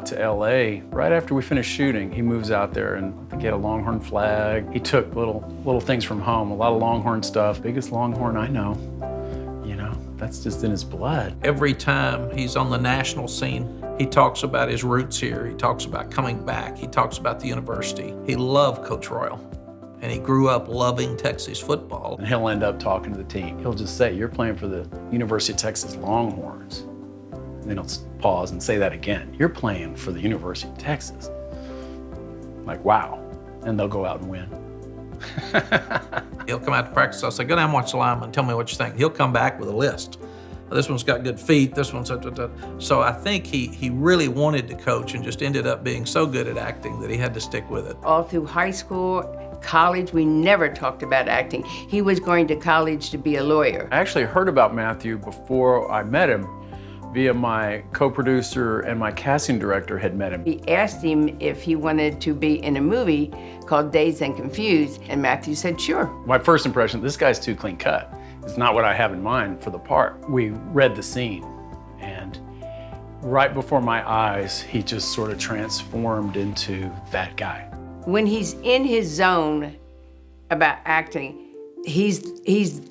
out to LA right after we finished shooting. He moves out there and I think he had a Longhorn flag. He took little things from home, a lot of Longhorn stuff. Biggest Longhorn I know, you know, that's just in his blood. Every time he's on the national scene, he talks about his roots here. He talks about coming back. He talks about the university. He loved Coach Royal. And he grew up loving Texas football. And he'll end up talking to the team. He'll just say, you're playing for the University of Texas Longhorns. And then he'll pause and say that again. You're playing for the University of Texas. Like, wow. And they'll go out and win. He'll come out to practice. I'll say, go down and watch the lineman. Tell me what you think. He'll come back with a list. This one's got good feet. This one's... So I think he really wanted to coach and just ended up being so good at acting that he had to stick with it. All through high school, college, we never talked about acting. He was going to college to be a lawyer. I actually heard about Matthew before I met him via my co-producer and my casting director had met him. He asked him if he wanted to be in a movie called Dazed and Confused, and Matthew said, sure. My first impression, this guy's too clean cut. It's not what I have in mind for the part. We read the scene, and right before my eyes, he just sort of transformed into that guy. When he's in his zone about acting, he's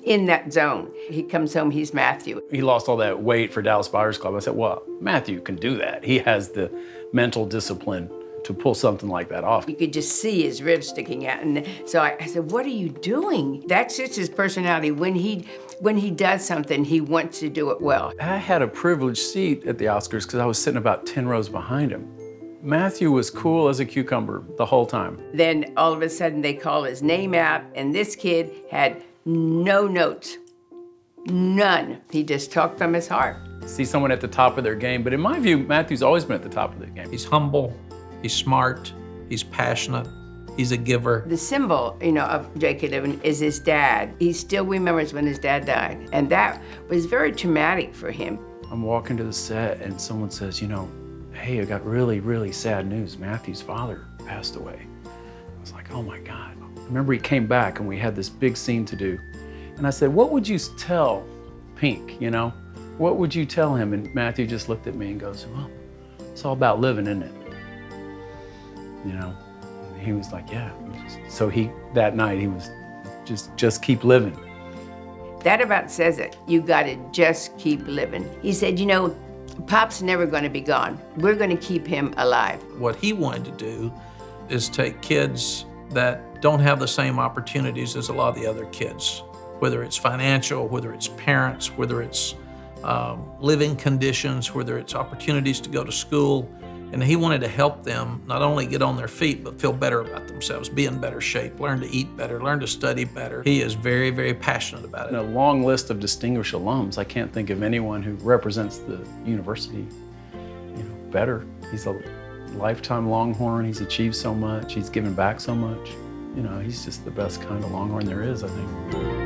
in that zone. He comes home, he's Matthew. He lost all that weight for Dallas Buyers Club. I said, well, Matthew can do that. He has the mental discipline to pull something like that off. You could just see his ribs sticking out. And so I said, what are you doing? That's just his personality. When he does something, he wants to do it well. I had a privileged seat at the Oscars because I was sitting about 10 rows behind him. Matthew was cool as a cucumber the whole time. Then all of a sudden they call his name out, and this kid had no notes, none. He just talked from his heart. See someone at the top of their game, but in my view, Matthew's always been at the top of their game. He's humble, he's smart, he's passionate, he's a giver. The symbol, of J.K. Livin is his dad. He still remembers when his dad died, and that was very traumatic for him. I'm walking to the set and someone says, hey, I got really, really sad news. Matthew's father passed away. I was like, oh my God. I remember he came back and we had this big scene to do. And I said, what would you tell Pink, What would you tell him? And Matthew just looked at me and goes, well, it's all about living, isn't it? And he was like, yeah. So that night, he was just keep living. That about says it. You gotta just keep living. He said, Pop's never gonna be gone. We're gonna keep him alive. What he wanted to do is take kids that don't have the same opportunities as a lot of the other kids, whether it's financial, whether it's parents, whether it's living conditions, whether it's opportunities to go to school. And he wanted to help them not only get on their feet, but feel better about themselves, be in better shape, learn to eat better, learn to study better. He is very, very passionate about it. In a long list of distinguished alums, I can't think of anyone who represents the university, better. He's a lifetime Longhorn. He's achieved so much. He's given back so much. He's just the best kind of Longhorn there is, I think.